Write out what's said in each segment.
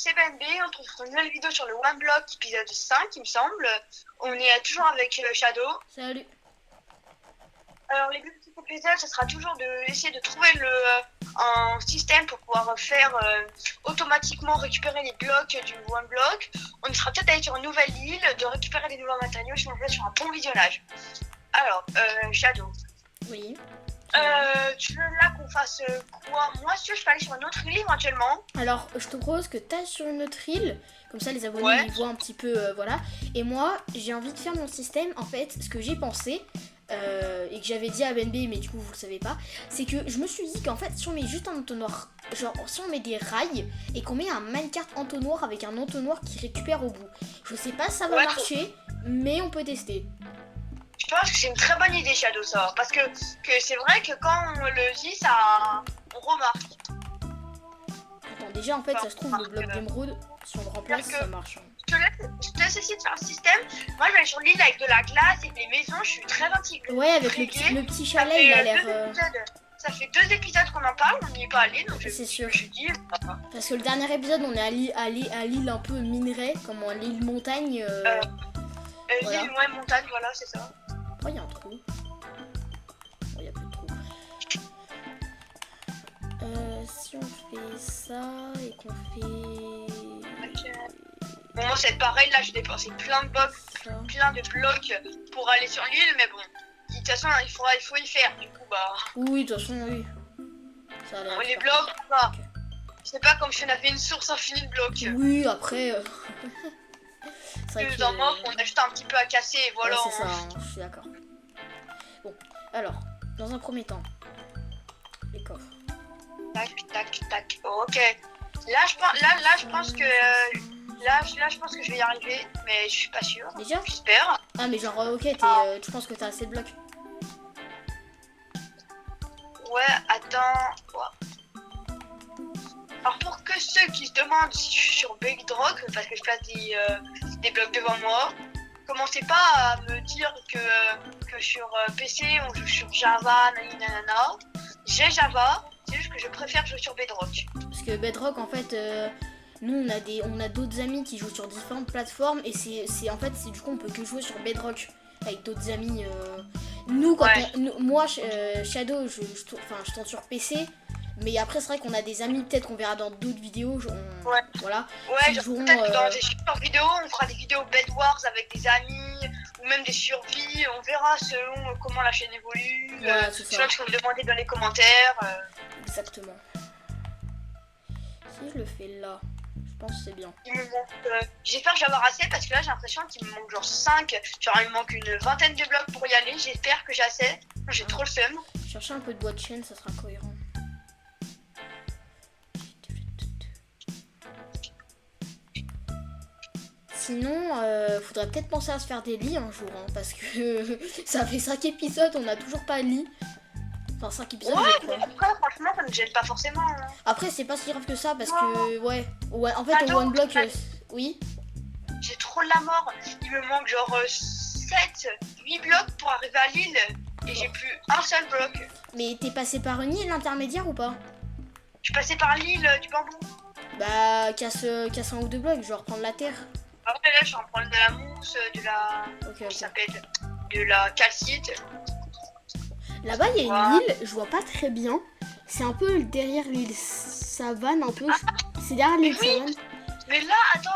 c'est BNB, on trouve une nouvelle vidéo sur le One Block épisode 5 il me semble. On est toujours avec Shadow. Salut. Alors les buts de cet épisode, ça sera toujours d'essayer de trouver un système pour pouvoir faire automatiquement récupérer les blocs du One Block. On sera peut-être allé sur une nouvelle île, de récupérer des nouveaux matériaux si on veut sur un bon visionnage. Alors, Shadow. Oui. Tu veux là qu'on fasse quoi? Moi, si tu veux, je peux aller sur une autre île éventuellement. Alors, je te propose que tu ailles sur une autre île, comme ça les abonnés Ouais. ils voient un petit peu, voilà. Et moi, j'ai envie de faire mon système, en fait, ce que j'ai pensé, et que j'avais dit à BNB, mais du coup vous le savez pas, c'est que je me suis dit qu'en fait, si on met juste un entonnoir, genre si on met des rails, et qu'on met un minecart entonnoir avec un entonnoir qui récupère au bout. Je sais pas si ça va marcher, mais on peut tester. Je pense que c'est une très bonne idée, Shadow, ça. Parce que c'est vrai que quand on le dit, ça, on remarque. Attends, déjà en fait, ça se trouve, le bloc d'émeraude, si on le remplace, ça marche. Je te laisse essayer de faire un système. Moi, je vais aller sur l'île avec de la glace et des maisons. Je suis très intriguée. Ouais, avec le petit chalet, il a l'air... Ça fait 2 épisodes qu'on en parle, on n'y est pas allé, donc c'est sûr. Je dis... Parce que le dernier épisode, on est à l'île un peu minerai, comme l'île montagne. Voilà. L'île, ouais, montagne, voilà, c'est ça. Oh, il y a un trou. Oh, il n'y a plus de trou. Si on fait ça et qu'on fait... Okay. Bon, moi, c'est pareil, là, j'ai dépensé plein de blocs pour aller sur l'île, mais bon, de toute façon, il faut y faire, du coup, bah... Oui, de toute façon, oui. Ça a l'air les blocs, bah, okay. C'est pas comme si on avait une source infinie de blocs. Oui, après... Dans mort, on a juste un petit peu à casser, et voilà. Ouais, c'est ça, hein, je suis d'accord. Bon, alors, dans un premier temps, les coffres. Tac, tac, tac. Oh, ok. Là, je pense que... Là, je pense que je vais y arriver, mais je suis pas sûre. Déjà? J'espère. Ah, mais genre, ok, tu penses que t'as assez de blocs? Ouais, attends. Ouais. Alors, pour que ceux qui se demandent si je suis sur Bedrock, parce que je place des blocs devant moi, commencez pas à me dire que sur PC, on joue sur Java, nanana. J'ai Java, c'est juste que je préfère jouer sur Bedrock. Parce que Bedrock, en fait... Nous on a d'autres amis qui jouent sur différentes plateformes et c'est en fait c'est du coup on peut que jouer sur Bedrock avec d'autres amis. Nous quand moi Shadow je tourne sur PC, mais après c'est vrai qu'on a des amis, peut-être qu'on verra dans d'autres vidéos. Voilà. Ouais, peut-être que dans des super vidéos on fera des vidéos Bed Wars avec des amis ou même des survies. On verra selon comment la chaîne évolue. Voilà, c'est ça. Ce que vous demandez dans les commentaires. Exactement. Si je le fais là. Je pense que c'est bien. J'espère que je vais avoir assez parce que là j'ai l'impression qu'il me manque genre 5. Genre il me manque une vingtaine de blocs pour y aller. J'espère que j'ai assez. J'ai trop le seum. Chercher un peu de bois de chêne, ça sera cohérent. Sinon, faudrait peut-être penser à se faire des lits un jour. Hein, parce que ça fait 5 épisodes, on n'a toujours pas de lit. Enfin 5 épisodes. Ouais, mais après franchement ça me gêne pas forcément. Hein. Après c'est pas si grave que ça parce que ouais en fait au One Block oui. J'ai trop la mort. Il me manque genre 7-8 blocs pour arriver à l'île et j'ai plus un seul bloc. Mais t'es passé par une île intermédiaire ou pas? Je suis passé par l'île du bambou. Bah casse un ou deux blocs, genre prendre la terre. Après là je suis en train de la mousse, de la... Okay. s'appelle de la calcite. Là-bas, il y a une île, je vois pas très bien. C'est un peu derrière l'île Savane, un peu. C'est derrière l'île Savane. Mais là, attends,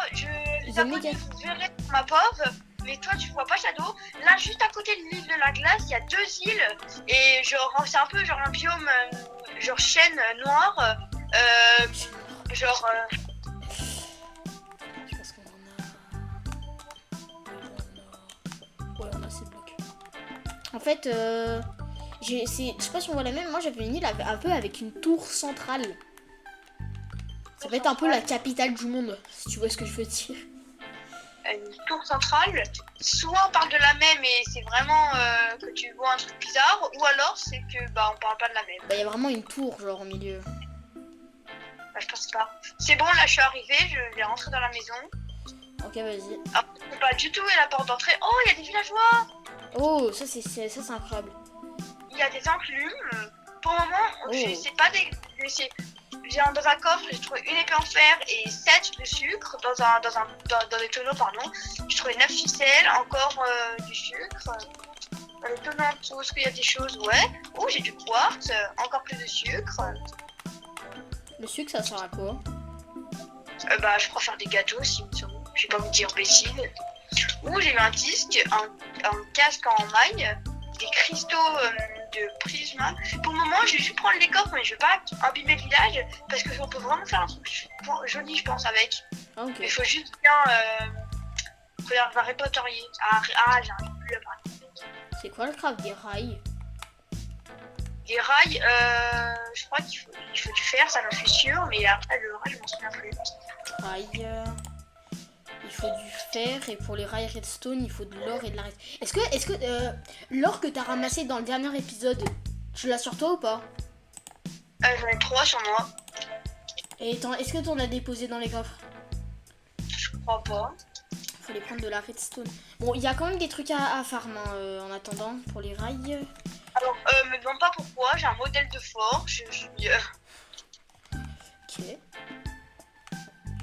les abonnés, vous verrez ma pauvre. Mais toi, tu vois pas Shadow. Là, juste à côté de l'île de la glace, il y a 2 îles. Et genre, c'est un peu genre un biome, genre chêne noir. Genre... Je pense qu'on en a... Ouais, on a ces blocs. En fait, je sais pas si on voit la même, moi j'avais une île un peu avec une tour centrale. Ça va être un peu la capitale du monde, si tu vois ce que je veux dire. Une tour centrale, soit on parle de la même et c'est vraiment que tu vois un truc bizarre, ou alors c'est que on parle pas de la même. Bah y a vraiment une tour genre au milieu. Bah je pense pas. C'est bon, là je suis arrivée, je vais rentrer dans la maison. Ok vas-y. Ah, je sais pas du tout où est la porte d'entrée. Oh, il y a des villageois. Oh, ça c'est incroyable. Il y a des enclumes. Pour le moment, c'est pas des... dans un coffre, j'ai trouvé une épée en fer et 7 de sucre dans des tonneaux, pardon. J'ai trouvé 9 ficelles, encore du sucre. Dans les tonneaux en dessous, est-ce qu'il y a des choses? Ouais. Oh, j'ai du quartz, encore plus de sucre. Le sucre, ça sert à quoi? Bah, je crois faire des gâteaux aussi, il me semble. Je vais pas vous dire bêtise. Ouh, j'ai eu un disque, un casque en maille, des cristaux de prisma. Pour le moment, je vais juste prendre les coffres, mais je vais pas abîmer le village parce qu'on peut vraiment faire un truc joli, je pense, avec. Ah, ok. Il faut juste bien faire un répertorier. J'arrive plus à parler. C'est quoi le craft des rails? Les rails, je crois qu'il faut du fer, ça j'en suis sûre, mais après le rail, je m'en souviens plus. Rails. Il faut du fer et pour les rails redstone, il faut de l'or et de la redstone. Est-ce que l'or que t'as ramassé dans le dernier épisode, tu l'as sur toi ou pas? J'en ai 3 sur moi. Et est-ce que t'en as déposé dans les coffres? Je crois pas. Faut les prendre de la redstone. Bon, il y a quand même des trucs à farm hein, en attendant pour les rails. Alors, me demande pas pourquoi, j'ai un modèle de fort, je suis... Ok.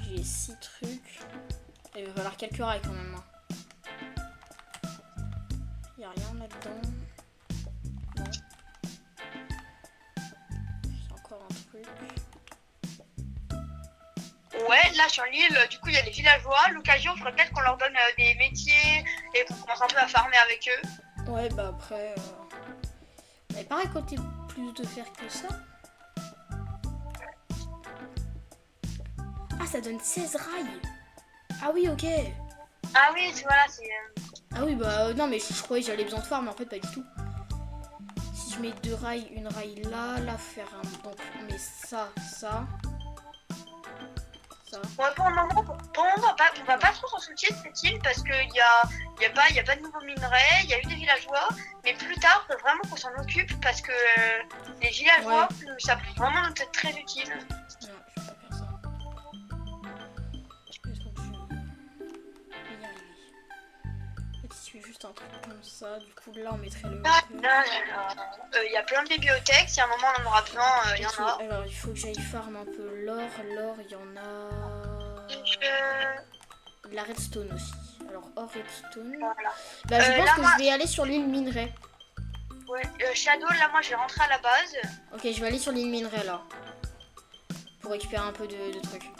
J'ai 6 trucs. Il va falloir quelques rails quand même. Il n'y a rien là-dedans. Non. C'est encore un truc. Ouais, là sur l'île, du coup, il y a les villageois. L'occasion, il faudrait peut-être qu'on leur donne des métiers et qu'on commence un peu à farmer avec eux. Ouais, bah après... On n'avait pas récolté plus de fer que ça. Ah, ça donne 16 rails. Ah oui, ok. Ah oui, voilà, c'est... Ah oui, bah non, mais je croyais que j'avais besoin de farm, mais en fait, pas du tout. Si je mets 2 rails, une rail là, faire un... Donc, on met ça. Ça. Ouais, pour le moment, on va pas trop s'en soucier de cette île parce qu'il y a pas de nouveaux minerais, il y a eu des villageois, mais plus tard, faut vraiment qu'on s'en occupe parce que les villageois, ça peut vraiment nous être très utile. Non, je vais pas faire ça. Est-ce que je vais y arriver? En fait, il suffit juste un truc comme ça, du coup, là, on mettrait le... Il y a plein de bibliothèques, si à un moment on en aura besoin, il y en a. Alors, il faut que j'aille farm un peu l'or. L'or, il y en a... De la redstone aussi. Alors, or, redstone... Voilà. Bah, je pense là, que moi... je vais aller sur l'île minerai. Ouais, Shadow, là, moi, je vais rentrer à la base. Ok, je vais aller sur l'île minerai, là. Pour récupérer un peu de trucs.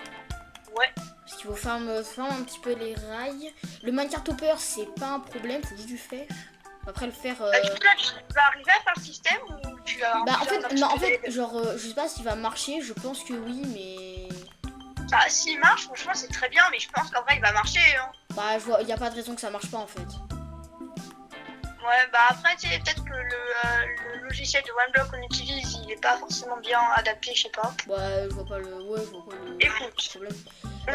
Ouais. Parce qu'il faut farm un petit peu les rails. Le minecart hopper, c'est pas un problème, faut juste du fer. Après, le fer... Tu vas arriver à faire le système ou tu vas... Bah, en fait, genre, je sais pas s'il va marcher, je pense que oui, mais... Bah, s'il marche, franchement, c'est très bien, mais je pense qu'en vrai, il va marcher, hein. Bah, y a pas de raison que ça marche pas, en fait. Ouais, bah après, tu sais, peut-être que le logiciel de OneBlock qu'on utilise, il est pas forcément bien adapté, je sais pas. Ouais, je vois pas le Écoute, problème. On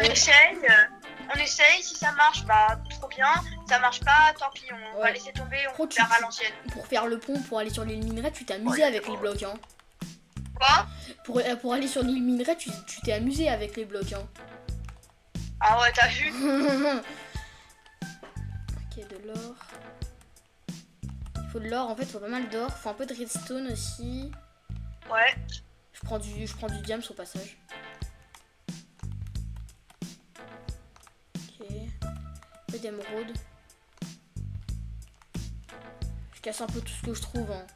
essaye, si ça marche, bah trop bien. Si ça marche pas, tant pis, on va laisser tomber, on va faire à l'ancienne. Pour faire le pont, pour aller sur l'île minerai, tu t'es amusé avec les blocs, hein. Quoi? Pour aller sur l'île minerai, tu t'es amusé avec les blocs, hein. Ah ouais, t'as vu? Ok, de l'or. Il faut de l'or, en fait, il faut pas mal d'or. Il faut un peu de redstone aussi. Ouais. Je prends du diamant au passage. Ok. Un peu d'émeraude. Je casse un peu tout ce que je trouve, hein.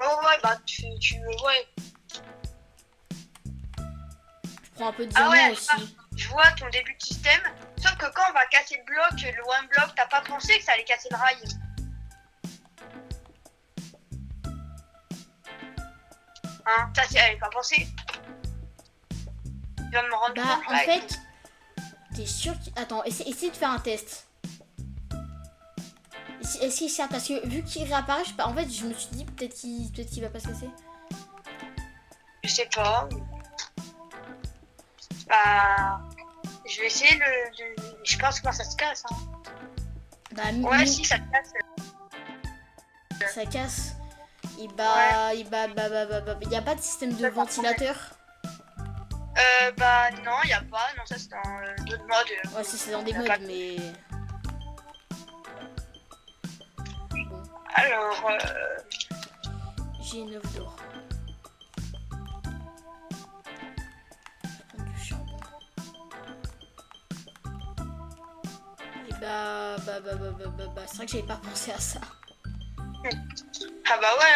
Oh ouais, bah ouais. Je prends un peu de diamant aussi. Je vois ton début de système. Sauf que quand on va casser le bloc, le one block, t'as pas pensé que ça allait casser le rail? Hein, ça j'avais pas pensé. Tu vas me rendre compte. En fait, t'es sûr que... Attends, essaye de faire un test. Est-ce que ça, parce que vu qu'il réapparaît, en fait, je me suis dit peut-être qu'il va pas se casser. Je sais pas. Bah, je vais essayer je pense que ça se casse. Hein. Bah, ouais, si ça se casse. Ça casse. Et bah, il y a pas de système de ventilateur. Bah non, il y a pas. Non, ça c'est dans d'autres modes. Ouais, c'est dans des modes, mais. Bon. Alors. J'ai 9 d'or. C'est vrai que j'avais pas pensé à ça. Ah bah ouais,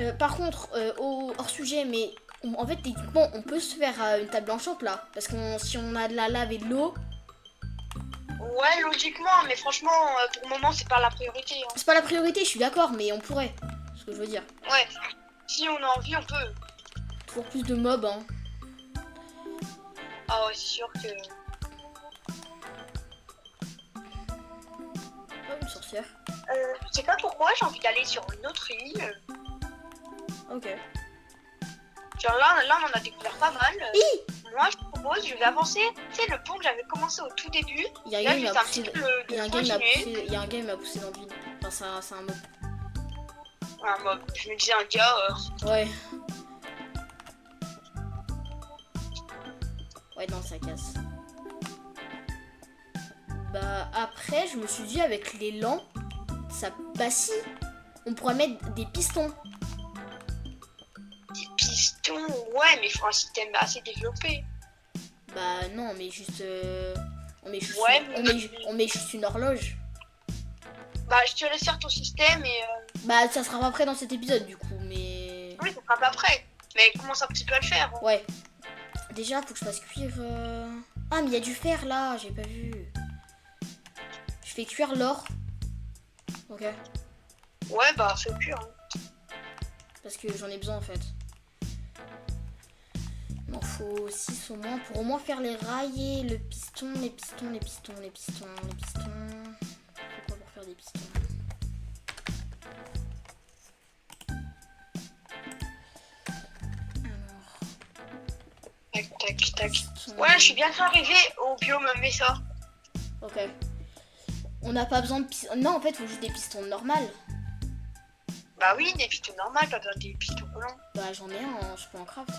hein. Par contre, hors sujet, mais en fait, techniquement, on peut se faire une table blanchante là. Parce que si on a de la lave et de l'eau, Ouais, logiquement, mais franchement, pour le moment, c'est pas la priorité. Hein. c'est pas la priorité, je suis d'accord, mais on pourrait. C'est ce que je veux dire. Ouais, si on a envie, on peut. Toujours plus de mobs, hein. Ah ouais, c'est sûr que... Oh, une sorcière. Je sais pas pourquoi, j'ai envie d'aller sur une autre île. Ok. Genre là, on en a découvert pas mal. Moi, je propose, je vais avancer. Tu sais, le pont que j'avais commencé au tout début. Il y a un Là, gars je qui vais m'a un poussé. petit peu de Il y a un gars qui m'a poussé dans le vide. Enfin, c'est un mob. Un mob. Je me disais un gars. Ouais. Ouais, non, ça casse. Bah, après, je me suis dit, avec l'élan, ça. Bah, si, on pourrait mettre des pistons. Des pistons, ouais, mais il faut un système assez développé. Bah, non, mais juste. On met juste, Ouais, on met juste une horloge. Bah, je te laisse faire ton système et. Bah, ça sera pas prêt dans cet épisode, du coup, mais. Oui, ça sera pas prêt. Mais commence un petit peu à le faire. Hein. Ouais. Déjà, faut que je fasse cuire. Ah, mais il y a du fer là, j'ai pas vu. Je fais cuire l'or. Ok. Ouais, bah, c'est pur. Hein. Parce que j'en ai besoin en fait. Il m'en faut 6 au moins pour au moins faire les rails et le piston, les pistons. Pourquoi pour faire des pistons? Tac, tac, tac. Ouais, je suis bientôt arrivée au biome Mesa. Ok. On n'a pas besoin de pistons. Non, en fait, il faut juste des pistons normales. Bah oui, des pistons normales, pas besoin des pistons roulants. Bah j'en ai un, je peux en craft.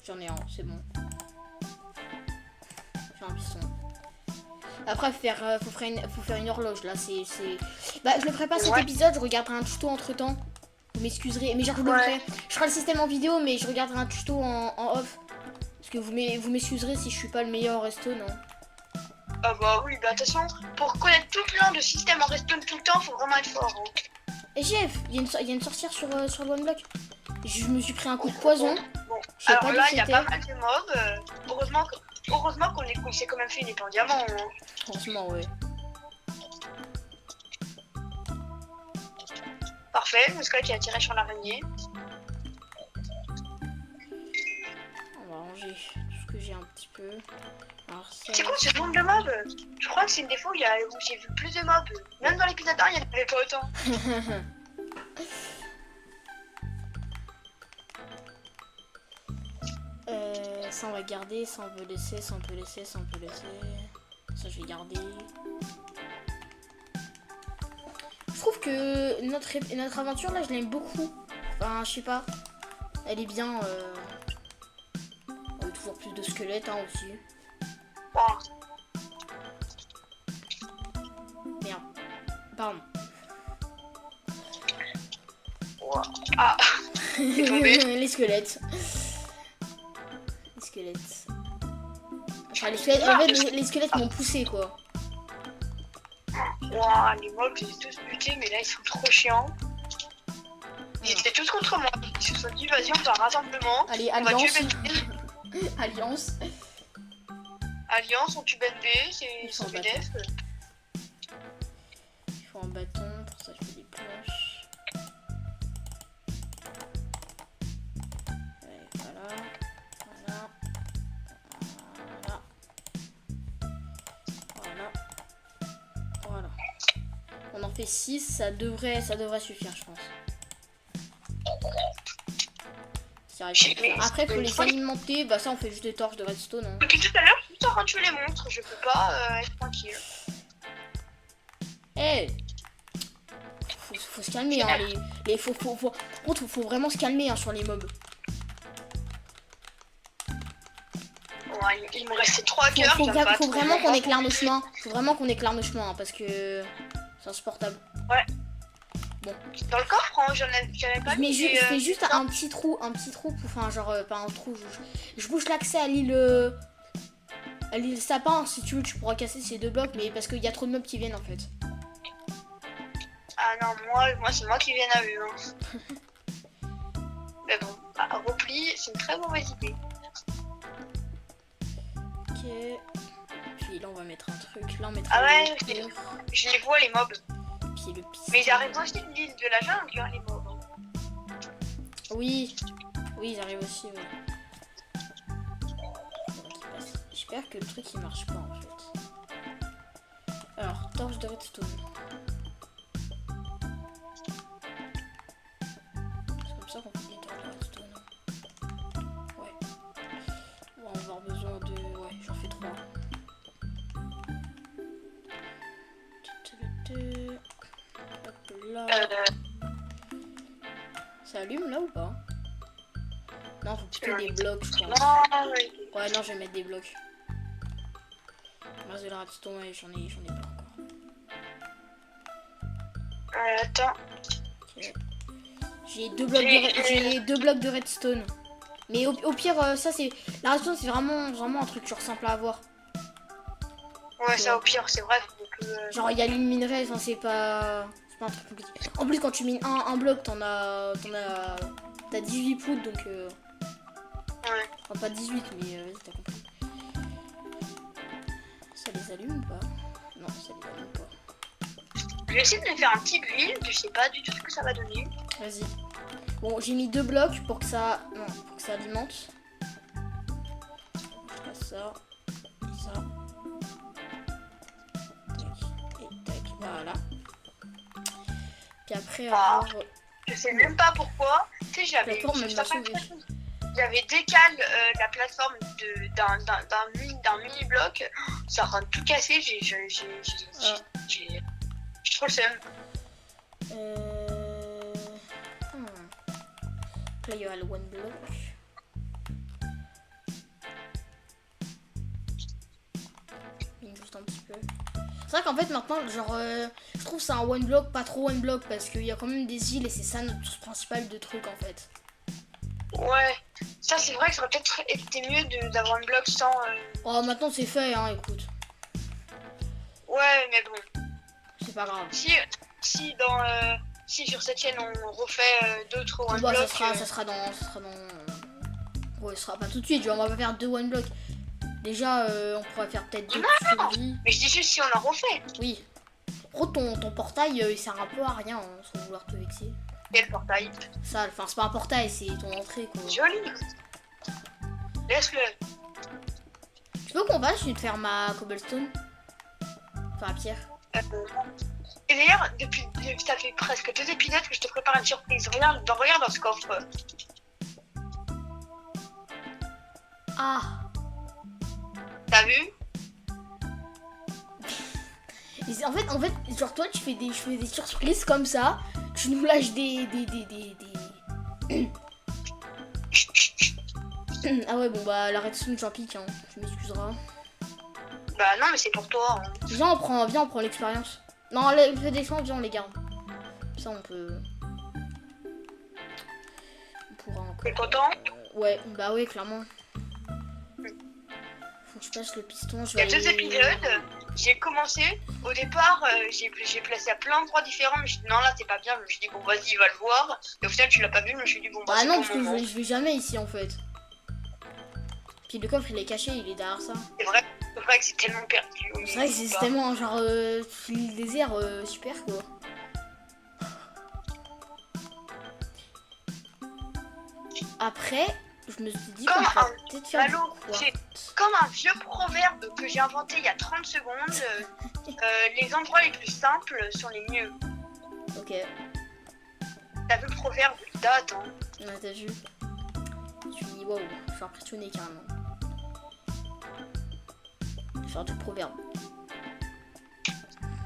J'en ai un, c'est bon. J'ai un piston. Après, faut faire une horloge, là, c'est... Bah, je le ferai pas cet épisode, je regarderai un tuto entre-temps. Vous m'excuserez, mais genre, je le ferai. Je ferai le système en vidéo, mais je regarderai un tuto en off. Parce que vous m'excuserez si je suis pas le meilleur en resto, non? Ah bah oui, bah de toute façon, pour connaître tout plein de systèmes en respawn tout le temps, faut vraiment être fort. Hein. Et Jeff, il y a une sorcière sur le one block. Je me suis pris un coup de poison. Bon, Je sais alors pas là, d'où il y a c'était. pas mal de mobs. Heureusement qu'on s'est quand même fait une épée en diamant. Hein. Franchement, ouais. Parfait, le squelette qui a tiré sur l'araignée. On va ranger tout ce que j'ai un petit peu. Alors, ça... C'est quoi ce nombre de mobs? Je crois que c'est une des fois où j'ai vu plus de mobs. Même dans l'épisode 1, il n'y en avait pas autant. Ça on va garder, ça on peut laisser, ça on peut laisser, ça on peut laisser. Ça je vais garder. Je trouve que notre aventure là je l'aime beaucoup. Enfin je sais pas. Elle est bien. On a toujours plus de squelettes hein, aussi. Wow. Merde. Pardon. Wow. Ah. Les squelettes. Enfin, les squelettes, en fait, les squelettes m'ont poussé quoi. Wow, les mobs, j'ai tous butés, mais là ils sont trop chiants. Ils étaient tous contre moi. Ils se sont dit, vas-y, on fait un rassemblement. Allez, on va alliance. tuer BNB. Alliance. Alliance, on tue BNB, c'est son bâton. BDF. Il faut un bâton, pour ça je fais des planches. Ouais, voilà. On en fait 6, ça devrait suffire, je pense. Après, faut les alimenter. Bah, ça, on fait juste des torches de redstone. Hein. Depuis tout à l'heure, je suis en train de tuer les monstres. Je peux pas être tranquille. Eh faut se calmer, hein. Faut vraiment se calmer hein, sur les mobs. Ouais, il me restait 3 cœurs. Faut vraiment qu'on éclaire nos chemins. Faut vraiment qu'on éclaire nos chemins hein, parce que c'est insupportable. Ouais. Bon. Dans le coffre, hein, j'en avais pas mis. Je fais juste un petit trou pour, enfin genre pas un trou. Je bouge l'accès à l'île. Le sapin, si tu veux, tu pourras casser ces 2 blocs, mais parce qu'il y a trop de mobs qui viennent en fait. Ah non, moi c'est moi qui viens à vue. Hein. Mais bon, repli, c'est une très mauvaise idée. Ok. Puis là, on va mettre un truc. Là, on mettra Ah ouais, le cœur, je les vois les mobs. puis le piston. Mais ils arrivent aussi de l'île de la jungle, hein, les mobs. Oui. Oui, ils arrivent aussi, oui. J'espère que le truc il marche pas en fait. Alors, torche de redstone. C'est comme ça qu'on fait des torches de redstone. Ouais. On va avoir besoin de... Ouais, j'en fais 3. Hop là. Ça allume là ou pas? Non, faut plutôt des blocs, je pense. Non, oui. Ouais, non, je vais mettre des blocs. Reste de la redstone, ouais, j'en ai pas encore. Attends. Okay. J'ai 2 blocs, j'ai 2 blocs de redstone. Mais au pire, ça c'est... La redstone, c'est vraiment un truc genre simple à avoir. Ouais, ça au pire, c'est vrai. Genre, il y a l'une minerai, enfin, c'est pas un truc compliqué. En plus, quand tu mines un bloc, t'as 18 poudres, donc... Ouais. Enfin, pas 18, mais vas-y, t'as compris. Ça les allume ou pas? Non, ça les allume pas. Je vais essayer de me faire un petit build, je sais pas du tout ce que ça va donner. Vas-y. Bon, j'ai mis 2 blocs pour que ça... Non, pour que ça alimente. Je passe ça. Ça. Tac. Et tac. Voilà. Puis après, Ah. avoir... Je sais même pas pourquoi. Tu sais, j'avais décalé la plateforme d'un mini-bloc. Ça rend tout cassé. J'ai trop le seum. Là, il y aura le one block. Juste un petit peu. C'est vrai qu'en fait, maintenant, genre, je trouve c'est un one block, pas trop one block, parce qu'il y a quand même des îles et c'est ça notre source principale de trucs en fait. Ouais, ça c'est vrai que ça aurait peut-être été mieux d'avoir un bloc sans. Oh, maintenant c'est fait, hein, écoute. Ouais, mais bon. C'est pas grave. Si sur cette chaîne on refait d'autres one bah, block. ça sera dans. Ouais, ce sera pas tout de suite, genre, on va pas faire 2 one block. Déjà, on pourrait faire peut-être 2 survies. Mais je dis juste si on en refait. Oui. Gros, ton portail, il sert un peu à rien, hein, sans vouloir te vexer. Quel portail? Ça, enfin, c'est pas un portail, c'est ton entrée, quoi. Joli. Laisse-le. Tu veux qu'on va, je vais te faire ma cobblestone? Enfin, la pierre. Et d'ailleurs, ça fait presque 2 épisodes que je te prépare une surprise. Regarde dans ce coffre. Ah. T'as vu? En fait, genre toi, je fais des surprises comme ça. Tu nous lâches des... Ah ouais, bon bah, la redstone, j'en pique, hein. Tu m'excuseras. Bah non, mais c'est pour toi. Hein. Viens, on prend l'expérience. Non, le fait d'expérience, viens, on les garde. Ça, on peut... On pourra encore... T'es content? Ouais, bah ouais, clairement. Faut que je passe le piston. Il y a 2 épisodes. J'ai commencé. Au départ, j'ai placé à plein d'endroits différents. Mais je me suis dit non, là, c'est pas bien. Je me suis dit bon, vas-y, il va le voir. Et au final, tu l'as pas vu. Mais je me suis dit bon, bah, ah c'est non, bon parce que je vais jamais ici en fait. Puis le coffre il est caché, il est derrière ça. C'est vrai que c'est tellement perdu. C'est vrai que c'est tellement genre le désert super quoi. Après, je me suis dit qu'on pourrait peut-être faire comme un vieux proverbe que j'ai inventé il y a 30 secondes. Les endroits les plus simples sont les mieux. Ok. T'as vu le proverbe? Il date, hein. Ouais, t'as vu. Je suis wow, je suis impressionné carrément. Genre du proverbe.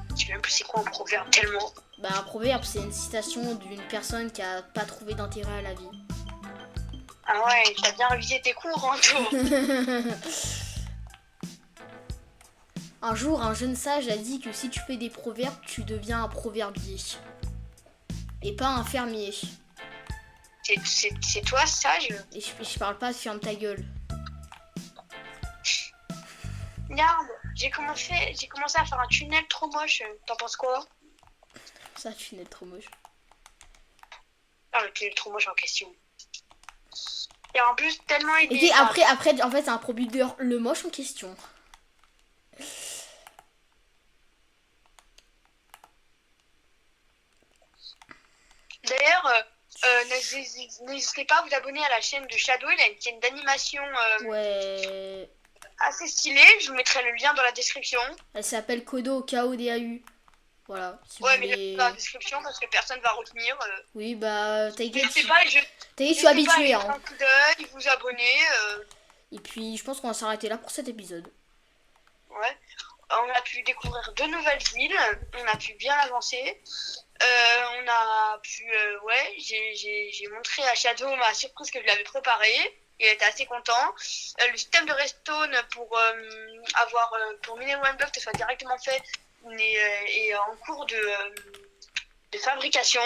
Je sais même plus c'est quoi un proverbe tellement. Bah un proverbe c'est une citation d'une personne qui a pas trouvé d'intérêt à la vie. Ah ouais, t'as bien révisé tes cours, hein, toi. Un jour, un jeune sage a dit que si tu fais des proverbes, tu deviens un proverbier. Et pas un fermier. C'est toi, sage? Et je parle pas de ferme ta gueule. Regarde, j'ai commencé à faire un tunnel trop moche. T'en penses quoi? Ça, tu n'es trop moche. Ah, le tunnel trop moche en question. Et en plus, tellement Et aidé. après, en fait, c'est un producteur le moche en question. D'ailleurs, n'hésitez pas à vous abonner à la chaîne de Shadow. Il a une chaîne d'animation Ouais. assez stylée. Je vous mettrai le lien dans la description. Elle s'appelle Kodo, K-O-D-A-U. Voilà. Si Ouais, vous mais je voulez... mettrai dans la description parce que personne va retenir. Oui, bah, t'inquiète, N'hésitez pas, je suis habituée. à Hein. un coup d'œil, vous abonner. Et puis, je pense qu'on va s'arrêter là pour cet épisode. Ouais. On a pu découvrir de nouvelles villes. On a pu bien avancer. On a pu, ouais, j'ai montré à Shadow ma surprise que je lui avais préparée. Il était assez content. Le système de redstone pour pour miner one block que ce soit directement fait est en cours de fabrication.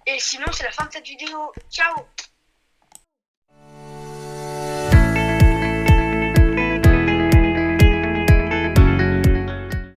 Et sinon, c'est la fin de cette vidéo. Ciao!